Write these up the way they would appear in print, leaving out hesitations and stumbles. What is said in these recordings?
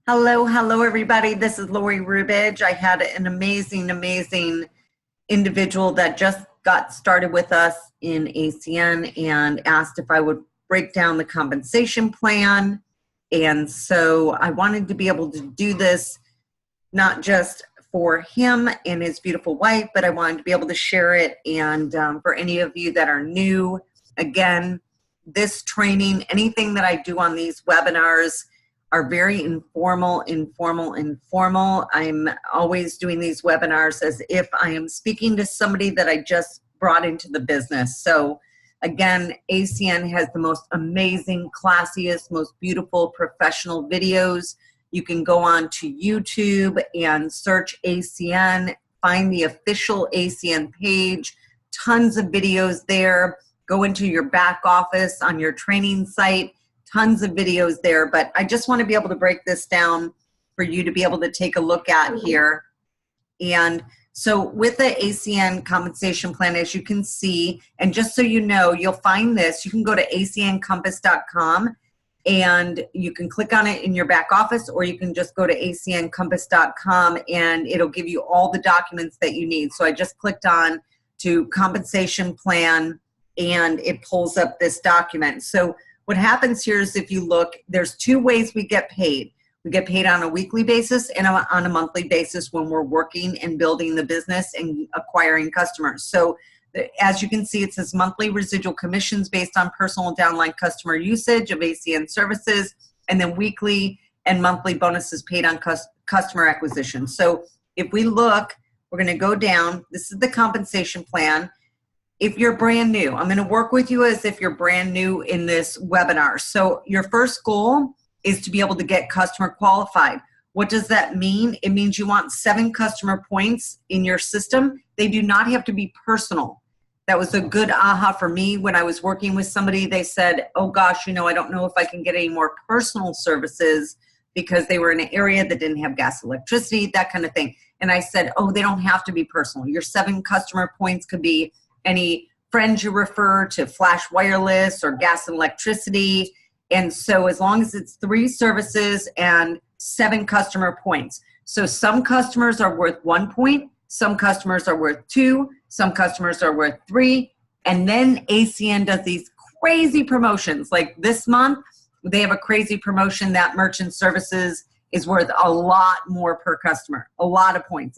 Hello, everybody. This is Lori Rubidge. I had an amazing individual that just got started with us in ACN and asked if I would break down the compensation plan. And so I wanted to be able to do this not just for him and his beautiful wife, but I wanted to be able to share it. And for any of you that are new, again, this training, anything that I do on these webinars are very informal. I'm always doing these webinars as if I am speaking to somebody that I just brought into the business. So again, ACN has the most amazing, classiest, most beautiful professional videos. You can go on to YouTube and search ACN, find the official ACN page, tons of videos there. Go into your back office on your training site, tons of videos there, but I just want to be able to break this down for you to be able to take a look at here. And so with the ACN compensation plan, as you can see, and just so you know, you'll find this, you can go to acncompass.com and you can click on it in your back office, or you can just go to acncompass.com and it'll give you all the documents that you need. So I just clicked on to compensation plan and it pulls up this document. So what happens here is, if you look, there's two ways we get paid. We get paid on a weekly basis and on a monthly basis when we're working and building the business and acquiring customers. So as you can see, it says monthly residual commissions based on personal and downline customer usage of ACN services, and then weekly and monthly bonuses paid on customer acquisition. So if we look, we're going to go down. This is the compensation plan. If you're brand new, I'm going to work with you as if you're brand new in this webinar. So your first goal is to be able to get customer qualified. What does that mean? It means you want 7 customer points in your system. They do not have to be personal. That was a good aha for me when I was working with somebody. They said, oh gosh, I don't know if I can get any more personal services because they were in an area that didn't have gas, electricity, that kind of thing. And I said, oh, they don't have to be personal. Your 7 customer points could be any friends you refer to Flash Wireless or gas and electricity. And so as long as it's 3 services and 7 customer points. So some customers are worth 1 point, some customers are worth 2, some customers are worth 3. And then ACN does these crazy promotions. Like this month, they have a crazy promotion that merchant services is worth a lot more per customer, a lot of points.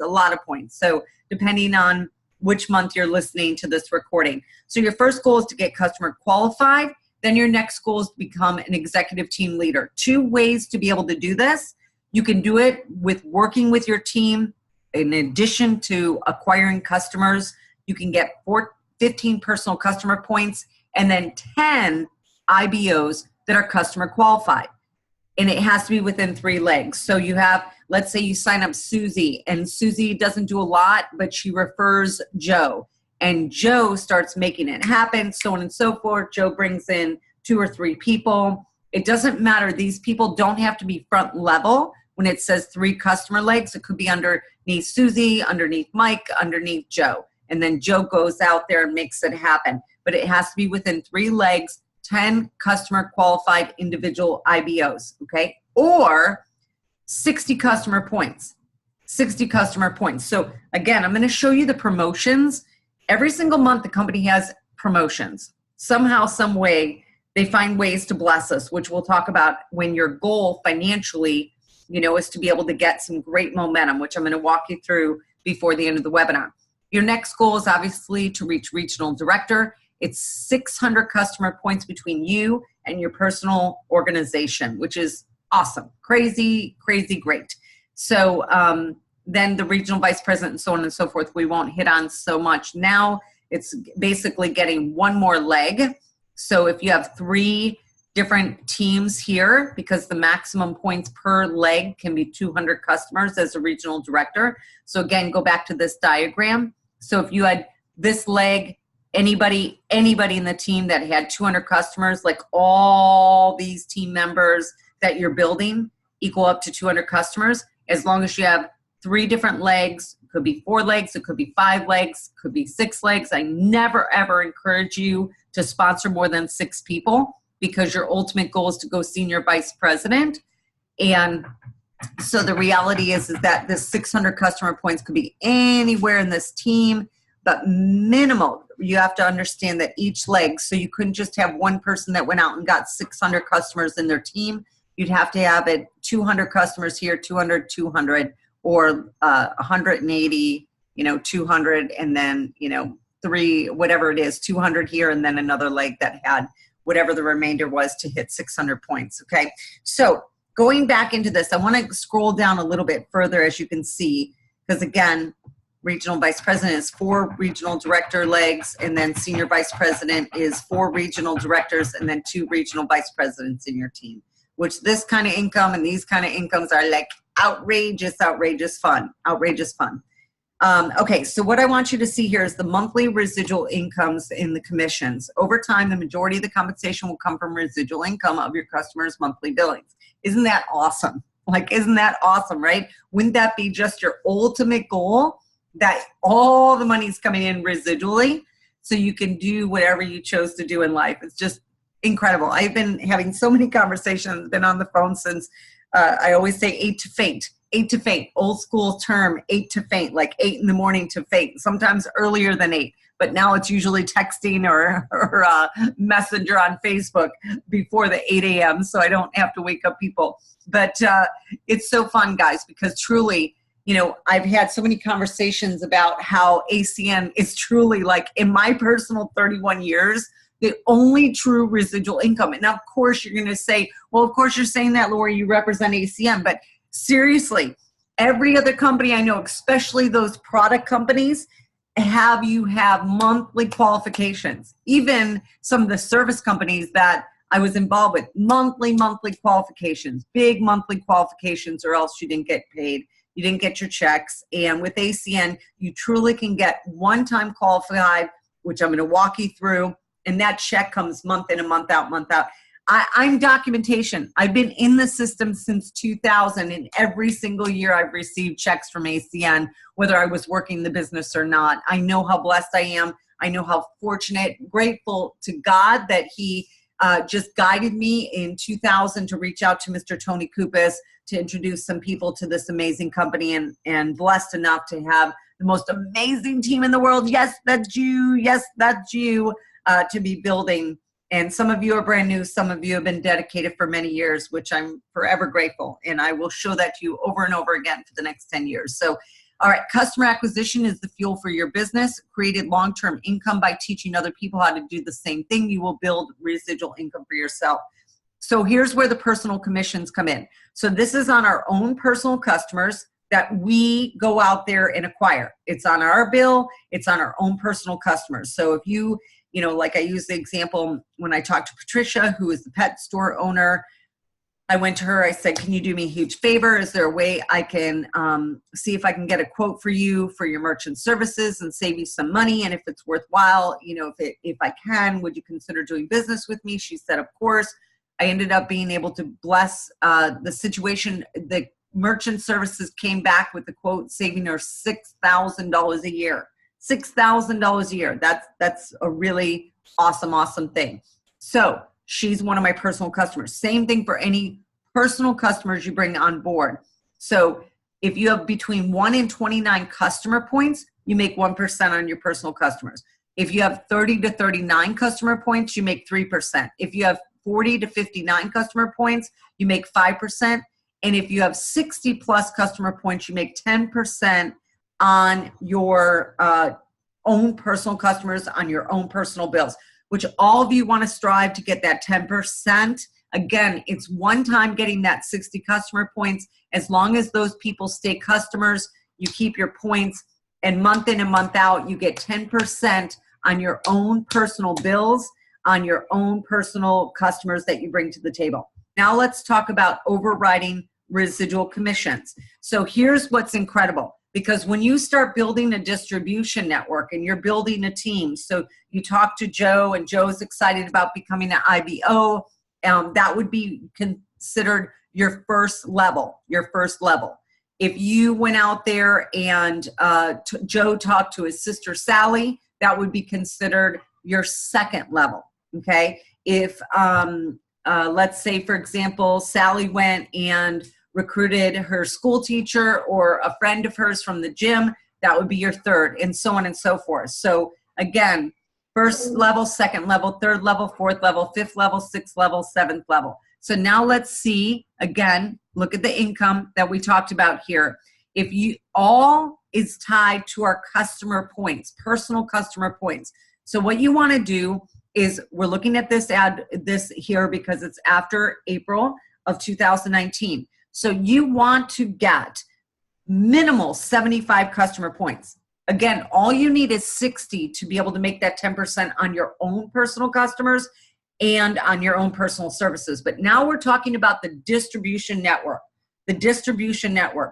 So depending on which month you're listening to this recording. So your first goal is to get customer qualified. Then your next goal is to become an executive team leader. 2 ways to be able to do this. You can do it with working with your team. In addition to acquiring customers, you can get 15 personal customer points and then 10 IBOs that are customer qualified. And it has to be within 3 legs. So you have, let's say you sign up Susie, and Susie doesn't do a lot, but she refers Joe. And Joe starts making it happen, so on and so forth. Joe brings in 2 or 3 people. It doesn't matter. These people don't have to be front level. When it says 3 customer legs, it could be underneath Susie, underneath Mike, underneath Joe. And then Joe goes out there and makes it happen. But it has to be within 3 legs, 10 customer qualified individual IBOs, okay? Or 60 customer points. So again, I'm going to show you the promotions. Every single month, the company has promotions. Somehow, some way, they find ways to bless us, which we'll talk about when your goal financially, is to be able to get some great momentum, which I'm going to walk you through before the end of the webinar. Your next goal is obviously to reach regional director. It's 600 customer points between you and your personal organization, which is awesome. Crazy great. So then the regional vice president and so on and so forth, we won't hit on so much. Now it's basically getting 1 more leg. So if you have 3 different teams here, because the maximum points per leg can be 200 customers as a regional director. So again, go back to this diagram. So if you had this leg, anybody in the team that had 200 customers, like all these team members that you're building equal up to 200 customers, as long as you have 3 different legs. It could be 4 legs, it could be 5 legs, it could be 6 legs. I never ever encourage you to sponsor more than 6 people, because your ultimate goal is to go senior vice president. And So the reality is that this 600 customer points could be anywhere in this team, but minimal. You have to understand that each leg, so you couldn't just have one person that went out and got 600 customers in their team. You'd have to have it 200 customers here, 200, 200, or 180, 200, and then, three, whatever it is, 200 here, and then another leg that had whatever the remainder was to hit 600 points, okay? So going back into this, I want to scroll down a little bit further, as you can see, because again, regional vice president is 4 regional director legs, and then senior vice president is 4 regional directors, and then 2 regional vice presidents in your team, which this kind of income and these kind of incomes are like outrageous fun. Okay, so what I want you to see here is the monthly residual incomes in the commissions. Over time, the majority of the compensation will come from residual income of your customers' monthly billings. Isn't that awesome? Isn't that awesome, right? Wouldn't that be just your ultimate goal, that all the money's coming in residually so you can do whatever you chose to do in life? It's just incredible. I've been having so many conversations, been on the phone since, I always say 8 to faint. 8 to faint, old school term, 8 to faint, like 8 in the morning to faint, sometimes earlier than 8. But now it's usually texting or messenger on Facebook before the 8 a.m. so I don't have to wake up people. But it's so fun, guys, because truly, I've had so many conversations about how ACN is truly, like, in my personal 31 years, the only true residual income. And now, of course, you're going to say, well, of course you're saying that, Lori, you represent ACN. But seriously, every other company I know, especially those product companies, have monthly qualifications. Even some of the service companies that I was involved with, monthly qualifications, big monthly qualifications, or else you didn't get paid. You didn't get your checks. And with ACN, you truly can get one-time qualified, which I'm going to walk you through, and that check comes month in and month out, I'm documentation. I've been in the system since 2000, and every single year I've received checks from ACN, whether I was working the business or not. I know how blessed I am. I know how fortunate, grateful to God that he just guided me in 2000 to reach out to Mr. Tony Kupas to introduce some people to this amazing company, and blessed enough to have the most amazing team in the world. Yes, that's you. Yes, that's you, to be building. And some of you are brand new. Some of you have been dedicated for many years, which I'm forever grateful. And I will show that to you over and over again for the next 10 years. So, all right, customer acquisition is the fuel for your business. Created long-term income by teaching other people how to do the same thing. You will build residual income for yourself. So here's where the personal commissions come in. So this is on our own personal customers that we go out there and acquire. It's on our bill. It's on our own personal customers. So if you, like I use the example when I talked to Patricia, who is the pet store owner, I went to her, I said, can you do me a huge favor? Is there a way I can see if I can get a quote for you for your merchant services and save you some money? And if it's worthwhile, if I can, would you consider doing business with me? She said, of course. I ended up being able to bless the situation. The merchant services came back with the quote saving her $6,000 a year. $6,000 a year. That's a really awesome thing. So she's one of my personal customers. Same thing for any personal customers you bring on board. So if you have between 1 and 29 customer points, you make 1% on your personal customers. If you have 30 to 39 customer points, you make 3%. If you have 40 to 59 customer points, you make 5%. And if you have 60 plus customer points, you make 10% on your own personal customers, on your own personal bills, which all of you want to strive to get that 10%. Again, it's one time getting that 60 customer points. As long as those people stay customers, you keep your points, and month in and month out, you get 10% on your own personal bills, on your own personal customers that you bring to the table. Now let's talk about overriding residual commissions. So here's what's incredible, because when you start building a distribution network and you're building a team, so you talk to Joe and Joe's excited about becoming an IBO, that would be considered your first level. If you went out there and Joe talked to his sister Sally, that would be considered your second level, okay? If, let's say, for example, Sally went and recruited her school teacher or a friend of hers from the gym, that would be your third, and so on and so forth. So again, first level, second level, third level, fourth level, fifth level, sixth level, seventh level. So now let's see, again, look at the income that we talked about here. If you all is tied to our customer points, personal customer points. So what you want to do is, we're looking at this here because it's after April of 2019. So you want to get minimal 75 customer points. Again, all you need is 60 to be able to make that 10% on your own personal customers and on your own personal services. But now we're talking about the distribution network,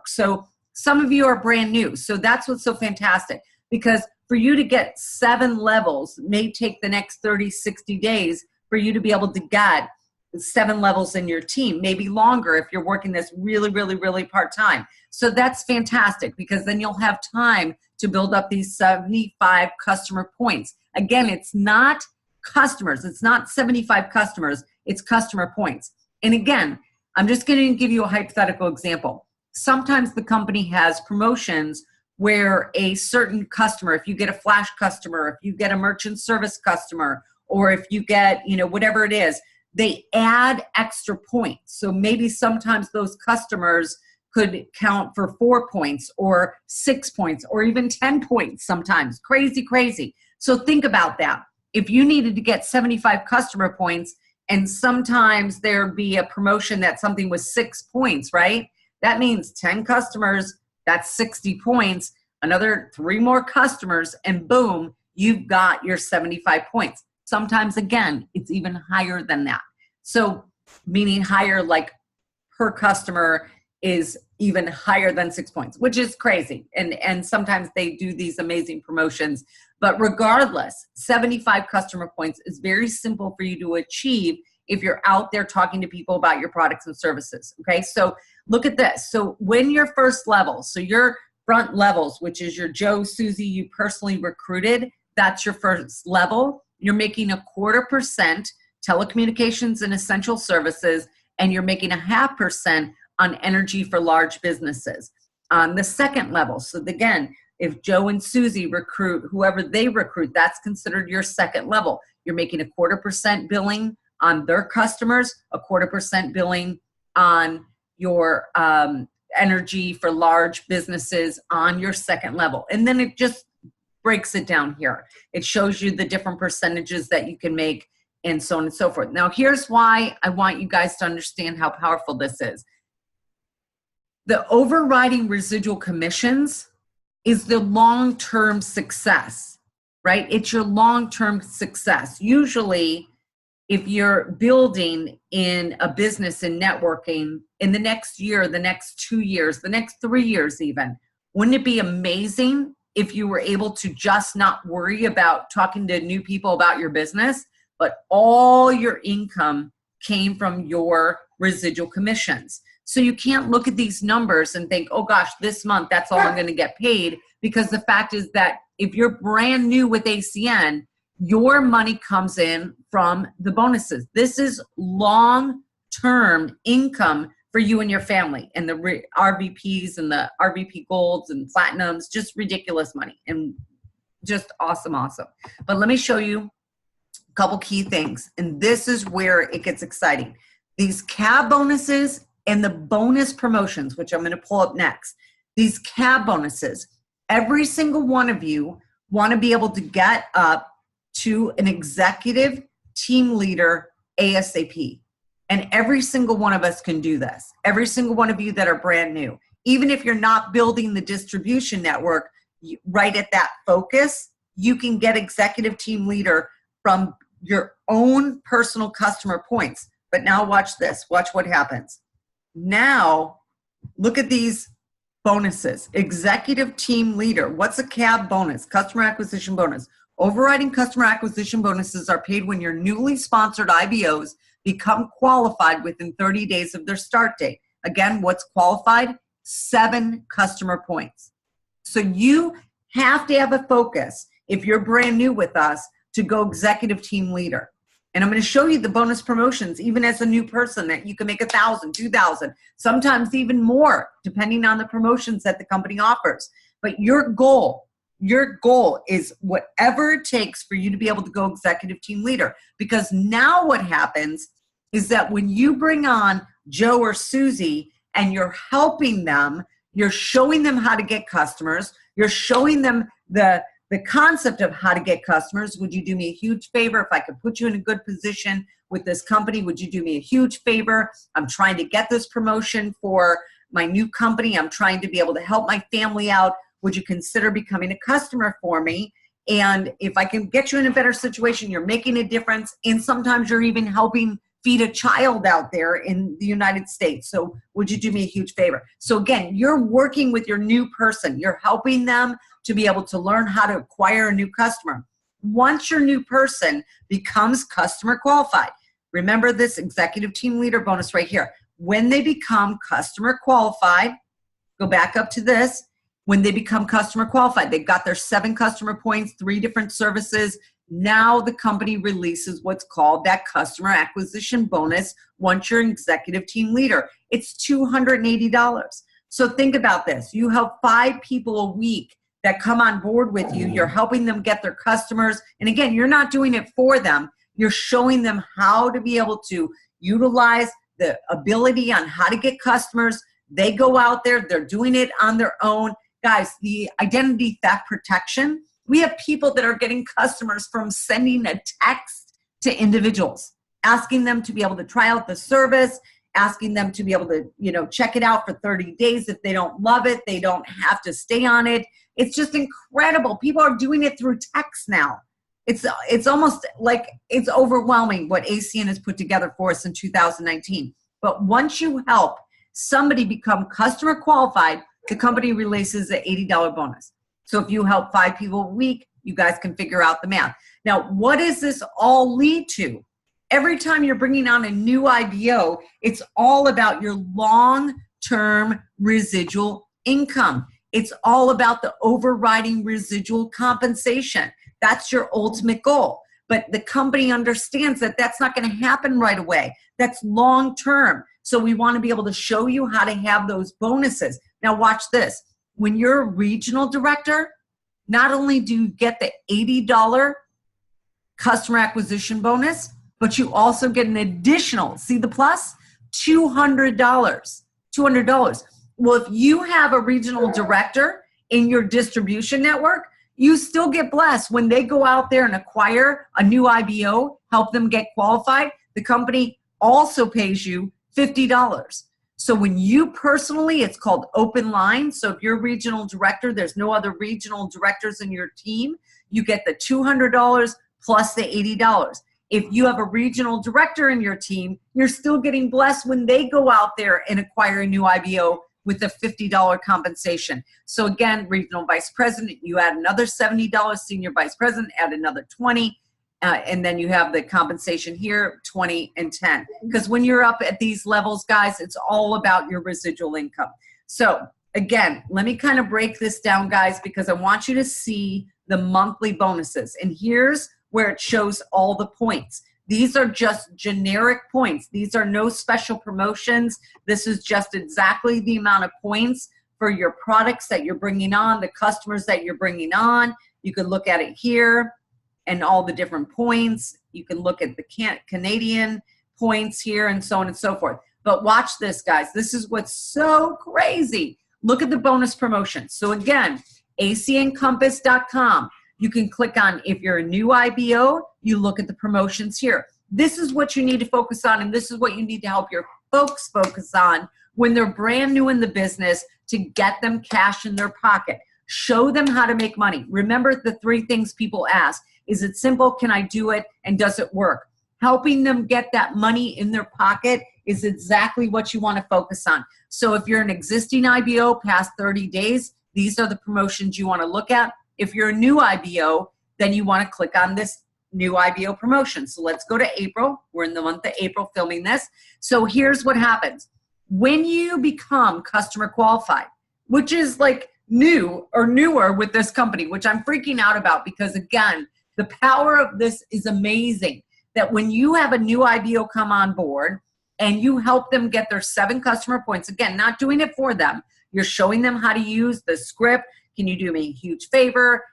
So some of you are brand new. So that's what's so fantastic, because for you to get 7 levels may take the next 30, 60 days for you to be able to get 7 levels in your team, maybe longer if you're working this really, really, really part-time. So that's fantastic, because then you'll have time to build up these 75 customer points. Again, it's not customers. It's not 75 customers. It's customer points. And again, I'm just going to give you a hypothetical example. Sometimes the company has promotions where a certain customer, if you get a flash customer, if you get a merchant service customer, or if you get, whatever it is, they add extra points. So maybe sometimes those customers could count for 4 points or 6 points or even 10 points sometimes. Crazy, crazy. So think about that. If you needed to get 75 customer points and sometimes there'd be a promotion that something was 6 points, right? That means 10 customers, that's 60 points, another 3 more customers, and boom, you've got your 75 points. Sometimes, again, it's even higher than that. So meaning higher, like per customer is even higher than 6 points, which is crazy. And sometimes they do these amazing promotions. But regardless, 75 customer points is very simple for you to achieve if you're out there talking to people about your products and services. Okay, so look at this. So when your first level, so your front levels, which is your Joe, Susie, you personally recruited, that's your first level. You're making 0.25% telecommunications and essential services, and you're making 0.5% on energy for large businesses. On the second level, so again, if Joe and Susie recruit, whoever they recruit, that's considered your second level. You're making 0.25% billing on their customers, 0.25% billing on your energy for large businesses on your second level. And then it just breaks it down here. It shows you the different percentages that you can make and so on and so forth. Now, here's why I want you guys to understand how powerful this is. The overriding residual commissions is the long-term success, right? It's your long-term success. Usually, if you're building in a business and networking in the next year, the next 2 years, the next 3 years even, wouldn't it be amazing if you were able to just not worry about talking to new people about your business, but all your income came from your residual commissions? So you can't look at these numbers and think, oh gosh, this month, that's all I'm going to get paid. Because the fact is that if you're brand new with ACN, your money comes in from the bonuses. This is long-term income for you and your family, and the RVPs and the RVP golds and platinums, just ridiculous money and just awesome, awesome. But let me show you a couple key things. And this is where it gets exciting. These CAB bonuses and the bonus promotions, which I'm going to pull up next. These CAB bonuses, every single one of you want to be able to get up to an executive team leader ASAP. And every single one of us can do this. Every single one of you that are brand new. Even if you're not building the distribution network, right at that focus, you can get executive team leader from your own personal customer points. But now watch this. Watch what happens. Now, look at these bonuses. Executive team leader. What's a CAB bonus? Customer acquisition bonus. Overriding customer acquisition bonuses are paid when your newly sponsored IBOs become qualified within 30 days of their start date. Again, what's qualified? 7 customer points. So you have to have a focus, if you're brand new with us, to go executive team leader. And I'm going to show you the bonus promotions, even as a new person, that you can make 1,000, 2,000, sometimes even more, depending on the promotions that the company offers. But your goal is whatever it takes for you to be able to go executive team leader. Because now what happens is that when you bring on Joe or Susie and you're helping them, you're showing them how to get customers, you're showing them the concept of how to get customers. Would you do me a huge favor if I could put you in a good position with this company? Would you do me a huge favor? I'm trying to get this promotion for my new company. I'm trying to be able to help my family out. Would you consider becoming a customer for me? And if I can get you in a better situation, you're making a difference. And sometimes you're even helping feed a child out there in the United States. So would you do me a huge favor? So again, you're working with your new person. You're helping them to be able to learn how to acquire a new customer. Once your new person becomes customer qualified, remember this executive team leader bonus right here. When they become customer qualified, go back up to this. When they become customer qualified, they've got their 7 customer points, 3 different services. Now the company releases what's called that customer acquisition bonus once you're an executive team leader. It's $280. So think about this. You help 5 people a week that come on board with you. You're helping them get their customers. And again, you're not doing it for them. You're showing them how to be able to utilize the ability on how to get customers. They go out there, they're doing it on their own. Guys, the identity theft protection, we have people that are getting customers from sending a text to individuals, asking them to be able to try out the service, asking them to be able to, check it out for 30 days. If they don't love it, they don't have to stay on it. It's just incredible. People are doing it through text now. It's almost like it's overwhelming what ACN has put together for us in 2019. But once you help somebody become customer qualified, the company releases an $80 bonus. So if you help 5 people a week, you guys can figure out the math. Now, what does this all lead to? Every time you're bringing on a new IBO, it's all about your long-term residual income. It's all about the overriding residual compensation. That's your ultimate goal. But the company understands that that's not going to happen right away. That's long-term. So we want to be able to show you how to have those bonuses. Now watch this. When you're a regional director, not only do you get the $80 customer acquisition bonus, but you also get an additional, see the plus? $200. $200. Well, if you have a regional director in your distribution network, you still get blessed when they go out there and acquire a new IBO, help them get qualified. The company also pays you $50. So when you personally, it's called open line. So if you're a regional director, there's no other regional directors in your team, you get the $200 plus the $80. If you have a regional director in your team, you're still getting blessed when they go out there and acquire a new IBO with a $50 compensation. So again, regional vice president, you add another $70, senior vice president, add another $20, and then you have the compensation here, 20 and 10. Because when you're up at these levels, guys, it's all about your residual income. So again, let me kind of break this down, guys, because I want you to see the monthly bonuses. And here's where it shows all the points. These are just generic points. These are no special promotions. This is just exactly the amount of points for your products that you're bringing on, the customers that you're bringing on. You can look at it here and all the different points. You can look at the Canadian points here and so on and so forth. But watch this, guys. This is what's so crazy. Look at the bonus promotions. So again, acncompass.com. You can click on, if you're a new IBO, you look at the promotions here. This is what you need to focus on, and this is what you need to help your folks focus on when they're brand new in the business to get them cash in their pocket. Show them how to make money. Remember the 3 things people ask. Is it simple? Can I do it? And does it work? Helping them get that money in their pocket is exactly what you want to focus on. So if you're an existing IBO past 30 days, these are the promotions you want to look at. If you're a new IBO, then you want to click on this new IBO promotion. So let's go to April. We're in the month of April filming this. So here's what happens. When you become customer qualified, which is like new or newer with this company, which I'm freaking out about because, again, the power of this is amazing. that when you have a new IBO come on board and you help them get their 7 customer points, again, not doing it for them, you're showing them how to use the script. Can you do me a huge favor?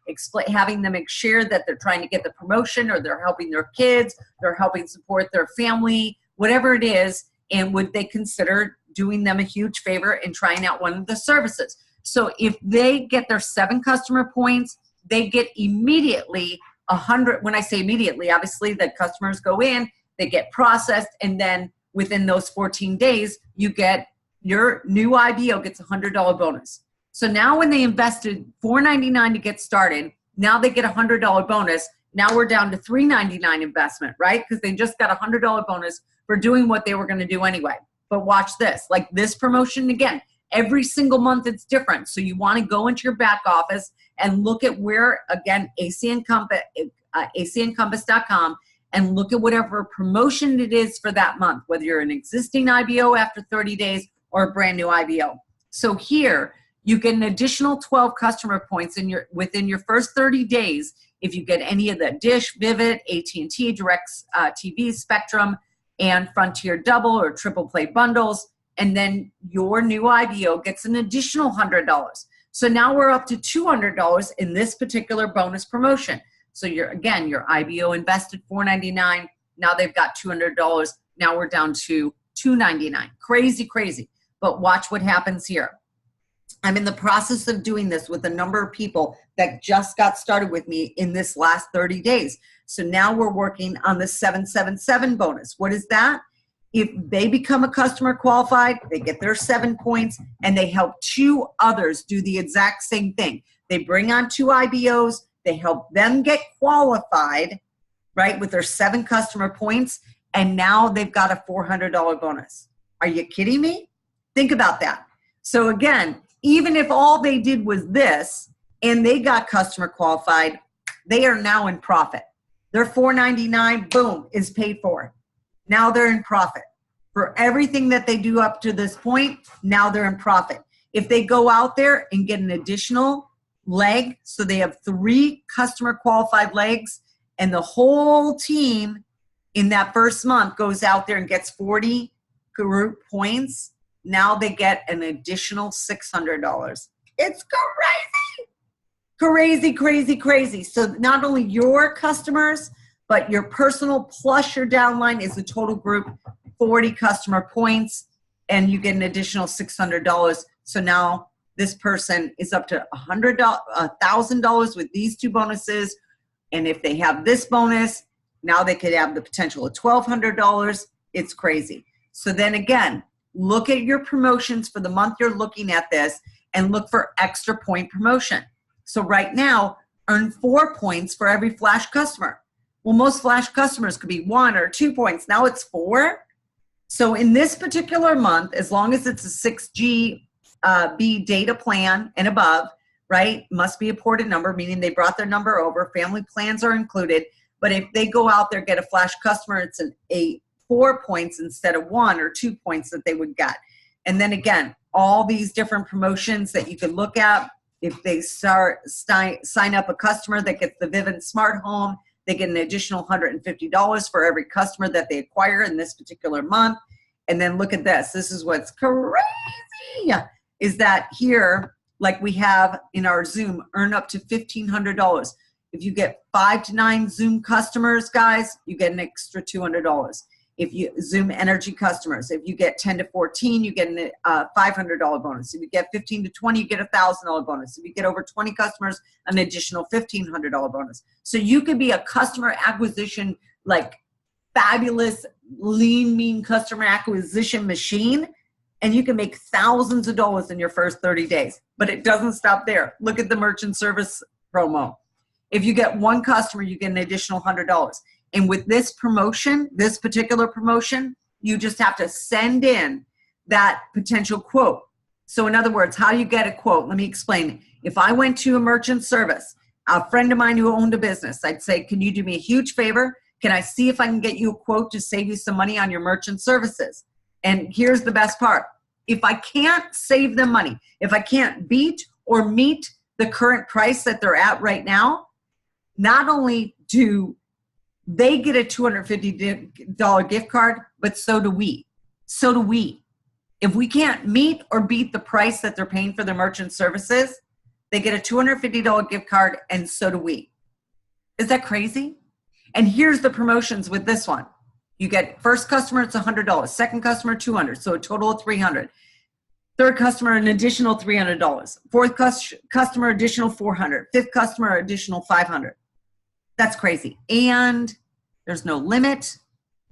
Having them share that they're trying to get the promotion, or they're helping their kids, they're helping support their family, whatever it is, and would they consider doing them a huge favor and trying out one of the services? So if they get their 7 customer points, they get immediately 100. When I say immediately, obviously the customers go in, they get processed, and then within those 14 days, you get your new IBO gets a $100 bonus. So now when they invested $4.99 to get started, now they get a $100 bonus. Now we're down to $3.99 investment, right? Because they just got a $100 bonus for doing what they were going to do anyway. But watch this, like this promotion again, every single month it's different. So you want to go into your back office and look at where, again, acncompass.com, and look at whatever promotion it is for that month, whether you're an existing IBO after 30 days or a brand new IBO. So here, you get an additional 12 customer points within your first 30 days if you get any of the Dish, Vivid, AT&T, Direct TV, Spectrum, and Frontier double or triple play bundles. And then your new IBO gets an additional $100. So now we're up to $200 in this particular bonus promotion. So your IBO invested $4.99. Now they've got $200. Now we're down to $2.99. Crazy, crazy. But watch what happens here. I'm in the process of doing this with a number of people that just got started with me in this last 30 days. So now we're working on the 777 bonus. What is that? If they become a customer qualified, they get their 7 points, and they help 2 others do the exact same thing. They bring on 2 IBOs, they help them get qualified, right, with their 7 customer points, and now they've got a $400 bonus. Are you kidding me? Think about that. So again, even if all they did was this and they got customer qualified, they are now in profit. Their $4.99, boom, is paid for. Now they're in profit. For everything that they do up to this point, now they're in profit. If they go out there and get an additional leg, so they have 3 customer qualified legs, and the whole team in that first month goes out there and gets 40 group points, now they get an additional $600. It's crazy. Crazy, crazy, crazy. So not only your customers, but your personal plus your downline is the total group, 40 customer points, and you get an additional $600. So now this person is up to $1,000 with these 2 bonuses. And if they have this bonus, now they could have the potential of $1,200. It's crazy. So then again, look at your promotions for the month you're looking at this and look for extra point promotion. So right now, earn 4 points for every flash customer. Well, most flash customers could be 1 or 2 points. Now it's 4. So in this particular month, as long as it's a 6GB data plan and above, right, must be a ported number, meaning they brought their number over. Family plans are included. But if they go out there, get a flash customer, it's a 4 points instead of 1 or 2 points that they would get. And then again, all these different promotions that you could look at. If they sign up a customer that gets the Vivint Smart Home, they get an additional $150 for every customer that they acquire in this particular month. And then look at this. This is what's crazy, is that here, like we have in our Zoom, earn up to $1,500. If you get 5 to 9 Zoom customers, guys, you get an extra $200. If you Zoom Energy customers, if you get 10 to 14, you get a $500 bonus. If you get 15 to 20, you get a $1,000 bonus. If you get over 20 customers, an additional $1,500 bonus. So you could be a customer acquisition, like fabulous, lean, mean customer acquisition machine, and you can make thousands of dollars in your first 30 days. But it doesn't stop there. Look at the merchant service promo. If you get 1 customer, you get an additional $100. And with this promotion, this particular promotion, you just have to send in that potential quote. So in other words, how do you get a quote? Let me explain. If I went to a merchant service, a friend of mine who owned a business, I'd say, can you do me a huge favor? Can I see if I can get you a quote to save you some money on your merchant services? And here's the best part. If I can't save them money, if I can't beat or meet the current price that they're at right now, not only do They get a $250 gift card, but so do we. So do we. If we can't meet or beat the price that they're paying for their merchant services, they get a $250 gift card, and so do we. Is that crazy? And here's the promotions with this one. You get first customer, it's $100. Second customer, $200. So a total of $300. Third customer, an additional $300. Fourth customer, additional $400. Fifth customer, additional $500. That's crazy. And there's no limit.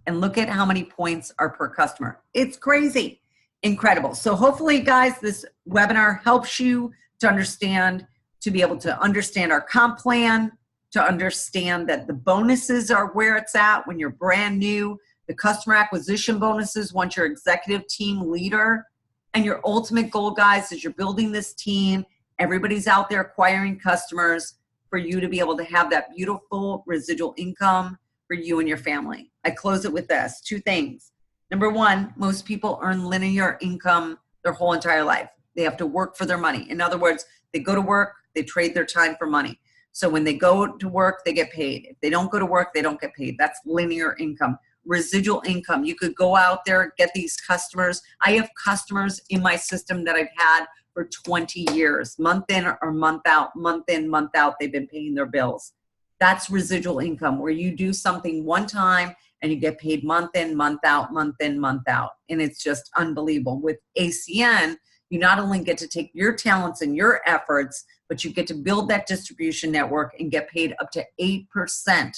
And look at how many points are per customer. It's crazy. Incredible. So hopefully, guys, this webinar helps you to understand, to be able to understand our comp plan, to understand that the bonuses are where it's at when you're brand new, the customer acquisition bonuses once you're executive team leader. And your ultimate goal, guys, is you're building this team. Everybody's out there acquiring customers for you to be able to have that beautiful residual income for you and your family. I close it with this, 2 things. Number 1, most people earn linear income their whole entire life. They have to work for their money. In other words, they go to work, they trade their time for money. So when they go to work, they get paid. If they don't go to work, they don't get paid. That's linear income. Residual income. You could go out there, get these customers. I have customers in my system that I've had for 20 years, month in or month out, month in, month out, they've been paying their bills. That's residual income, where you do something one time and you get paid month in, month out, month in, month out. And it's just unbelievable. With ACN, you not only get to take your talents and your efforts, but you get to build that distribution network and get paid up to 8%,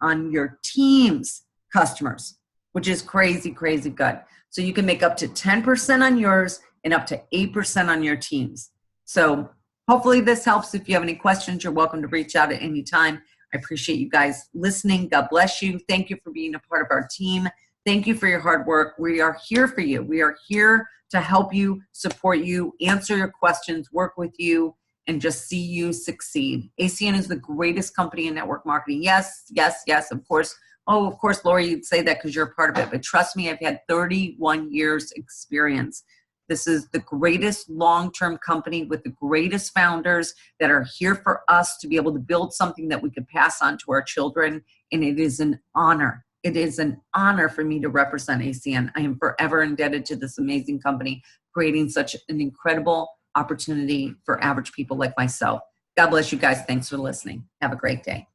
on your team's customers, which is crazy, crazy good. So you can make up to 10% on yours and up to 8% on your teams. So hopefully this helps. If you have any questions, you're welcome to reach out at any time. I appreciate you guys listening. God bless you. Thank you for being a part of our team. Thank you for your hard work. We are here for you. We are here to help you, support you, answer your questions, work with you, and just see you succeed. ACN is the greatest company in network marketing. Yes, yes, yes, of course. Oh, of course, Lori, you'd say that because you're a part of it. But trust me, I've had 31 years experience. This is the greatest long-term company with the greatest founders that are here for us to be able to build something that we could pass on to our children. And it is an honor. It is an honor for me to represent ACN. I am forever indebted to this amazing company, creating such an incredible opportunity for average people like myself. God bless you guys. Thanks for listening. Have a great day.